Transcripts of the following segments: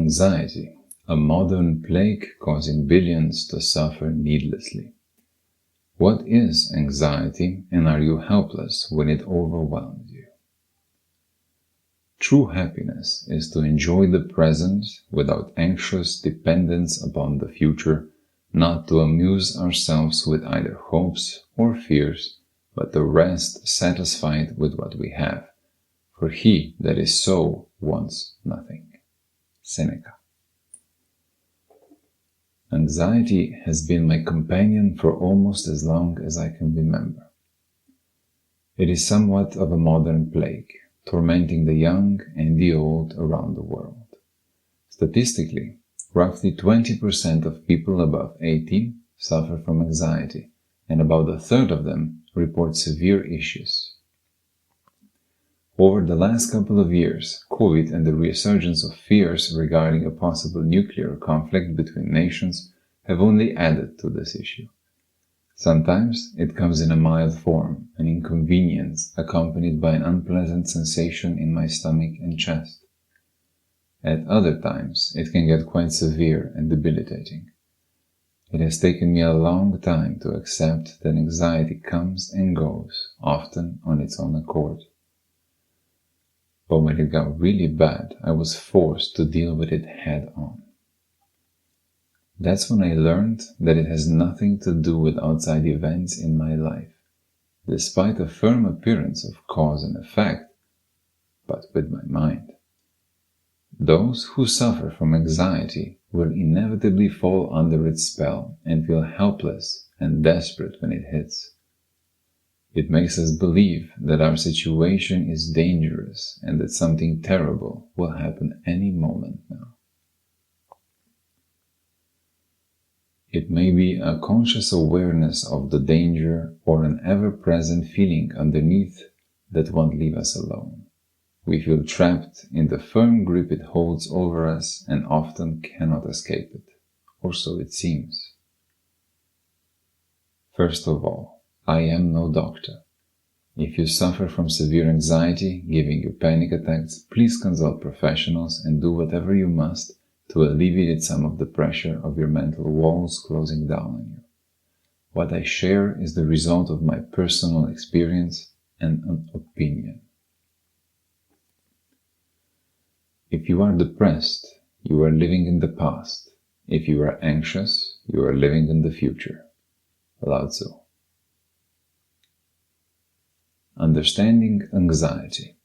Anxiety, a modern plague causing billions to suffer needlessly. What is anxiety, and are you helpless when it overwhelms you? True happiness is to enjoy the present without anxious dependence upon the future, not to amuse ourselves with either hopes or fears, but to rest satisfied with what we have. For he that is so wants nothing. Seneca. Anxiety has been my companion for almost as long as I can remember. It is somewhat of a modern plague, tormenting the young and the old around the world. Statistically, roughly 20% of people above 18 suffer from anxiety, and about a third of them report severe issues. Over the last couple of years, COVID and the resurgence of fears regarding a possible nuclear conflict between nations have only added to this issue. Sometimes it comes in a mild form, an inconvenience accompanied by an unpleasant sensation in my stomach and chest. At other times, it can get quite severe and debilitating. It has taken me a long time to accept that anxiety comes and goes, often on its own accord. But when it got really bad, I was forced to deal with it head on. That's when I learned that it has nothing to do with outside events in my life, despite a firm appearance of cause and effect, but with my mind. Those who suffer from anxiety will inevitably fall under its spell and feel helpless and desperate when it hits. It makes us believe that our situation is dangerous and that something terrible will happen any moment now. It may be a conscious awareness of the danger or an ever-present feeling underneath that won't leave us alone. We feel trapped in the firm grip it holds over us and often cannot escape it, or so it seems. First of all, I am no doctor. If you suffer from severe anxiety giving you panic attacks, please consult professionals and do whatever you must to alleviate some of the pressure of your mental walls closing down on you. What I share is the result of my personal experience and an opinion. If you are depressed, you are living in the past. If you are anxious, you are living in the future. Lao Tzu. Understanding anxiety.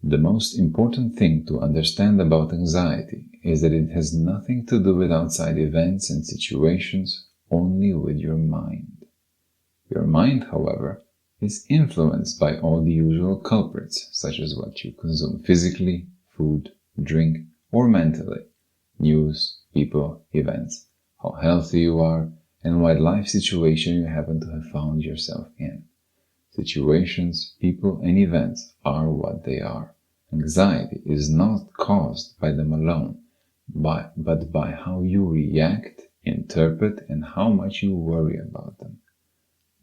The most important thing to understand about anxiety is that it has nothing to do with outside events and situations, only with your mind. Your mind, however, is influenced by all the usual culprits, such as what you consume physically, food, drink, or mentally, news, people, events, how healthy you are, and what life situation you happen to have found yourself in. Situations, people, and events are what they are. Anxiety is not caused by them alone, but by how you react, interpret, and how much you worry about them.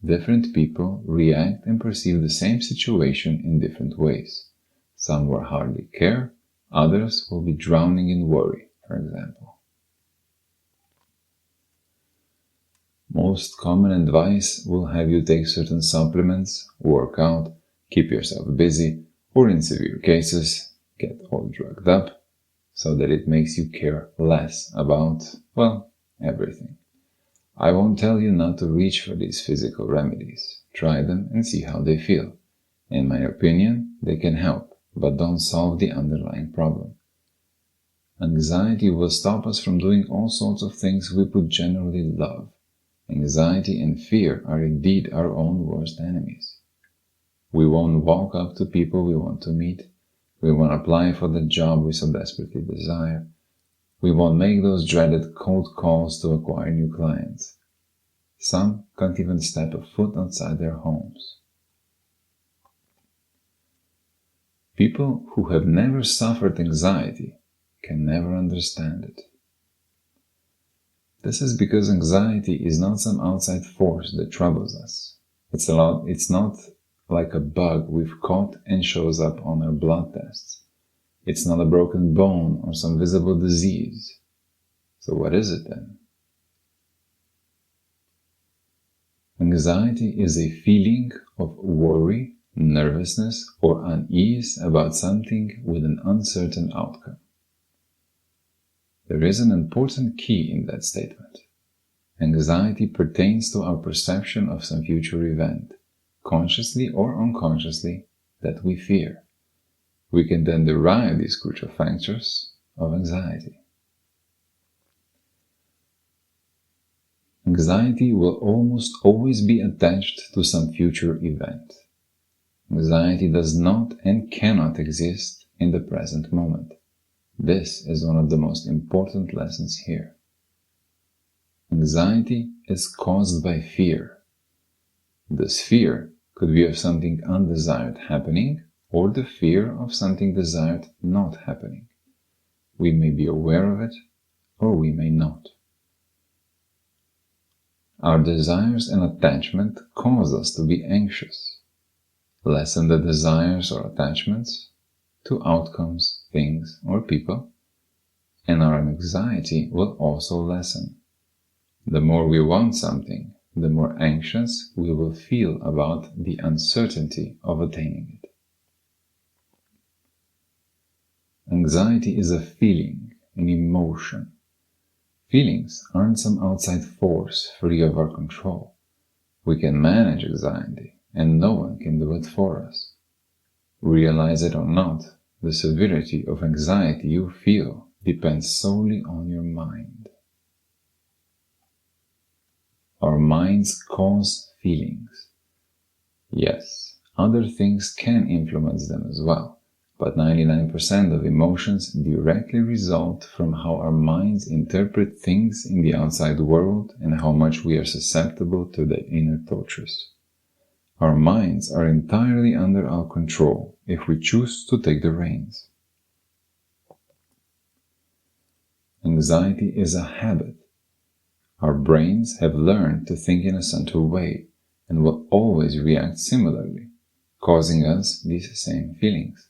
Different people react and perceive the same situation in different ways. Some will hardly care, others will be drowning in worry, for example. Most common advice will have you take certain supplements, work out, keep yourself busy, or in severe cases, get all drugged up, so that it makes you care less about, well, everything. I won't tell you not to reach for these physical remedies. Try them and see how they feel. In my opinion, they can help, but don't solve the underlying problem. Anxiety will stop us from doing all sorts of things we would generally love. Anxiety and fear are indeed our own worst enemies. We won't walk up to people we want to meet. We won't apply for the job we so desperately desire. We won't make those dreaded cold calls to acquire new clients. Some can't even step a foot outside their homes. People who have never suffered anxiety can never understand it. This is because anxiety is not some outside force that troubles us. It's not like a bug we've caught and shows up on our blood tests. It's not a broken bone or some visible disease. So what is it then? Anxiety is a feeling of worry, nervousness, or unease about something with an uncertain outcome. There is an important key in that statement. Anxiety pertains to our perception of some future event, consciously or unconsciously, that we fear. We can then derive these crucial factors of anxiety. Anxiety will almost always be attached to some future event. Anxiety does not and cannot exist in the present moment. This is one of the most important lessons here. Anxiety is caused by fear. This fear could be of something undesired happening or the fear of something desired not happening. We may be aware of it or we may not. Our desires and attachment cause us to be anxious. Lessen the desires or attachments to outcomes, things, or people, and our anxiety will also lessen. The more we want something, the more anxious we will feel about the uncertainty of attaining it. Anxiety is a feeling, an emotion. Feelings aren't some outside force free of our control. We can manage anxiety, and no one can do it for us. Realize it or not, the severity of anxiety you feel depends solely on your mind. Our minds cause feelings. Yes, other things can influence them as well, but 99% of emotions directly result from how our minds interpret things in the outside world and how much we are susceptible to their inner tortures. Our minds are entirely under our control if we choose to take the reins. Anxiety is a habit. Our brains have learned to think in a central way and will always react similarly, causing us these same feelings.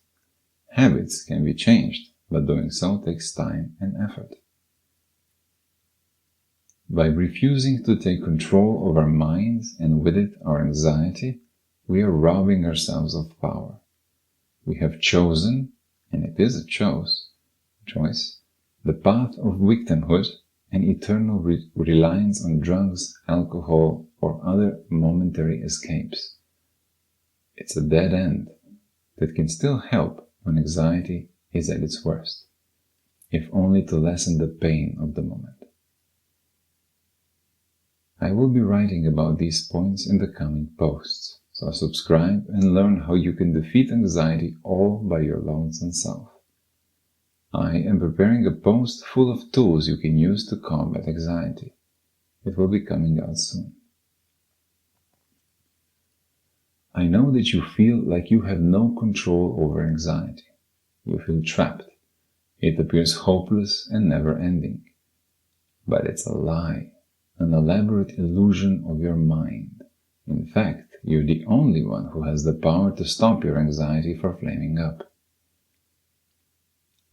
Habits can be changed, but doing so takes time and effort. By refusing to take control of our minds and with it our anxiety, we are robbing ourselves of power. We have chosen, and it is a choice, the path of victimhood and eternal reliance on drugs, alcohol, or other momentary escapes. It's a dead end that can still help when anxiety is at its worst, if only to lessen the pain of the moment. I will be writing about these points in the coming posts, so subscribe and learn how you can defeat anxiety all by your lonesome self. I am preparing a post full of tools you can use to combat anxiety. It will be coming out soon. I know that you feel like you have no control over anxiety. You feel trapped. It appears hopeless and never-ending. But it's a lie, an elaborate illusion of your mind. In fact, you're the only one who has the power to stop your anxiety from flaming up.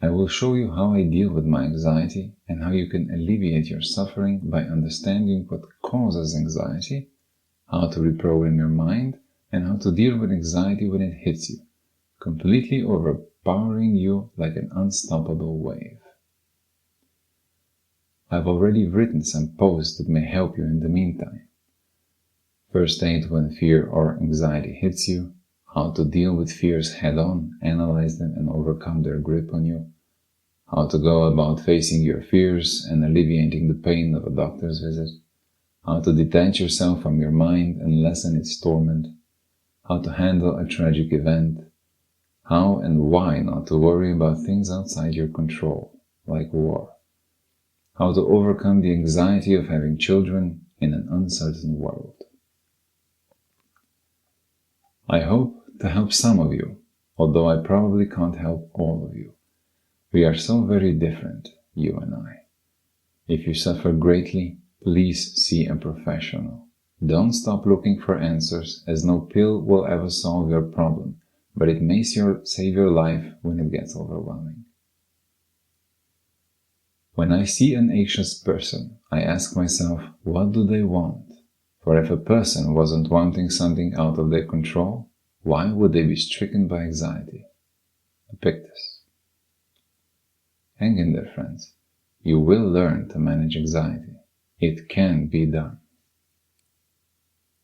I will show you how I deal with my anxiety and how you can alleviate your suffering by understanding what causes anxiety, how to reprogram your mind, and how to deal with anxiety when it hits you, completely overpowering you like an unstoppable wave. I've already written some posts that may help you in the meantime. First aid when fear or anxiety hits you, how to deal with fears head-on, analyze them and overcome their grip on you, how to go about facing your fears and alleviating the pain of a doctor's visit, how to detach yourself from your mind and lessen its torment, how to handle a tragic event, how and why not to worry about things outside your control, like war, how to overcome the anxiety of having children in an uncertain world. I hope to help some of you, although I probably can't help all of you. We are so very different, you and I. If you suffer greatly, please see a professional. Don't stop looking for answers, as no pill will ever solve your problem, but it may save your life when it gets overwhelming. When I see an anxious person, I ask myself, what do they want? For if a person wasn't wanting something out of their control, why would they be stricken by anxiety? Epictetus. Hang in there, friends. You will learn to manage anxiety. It can be done.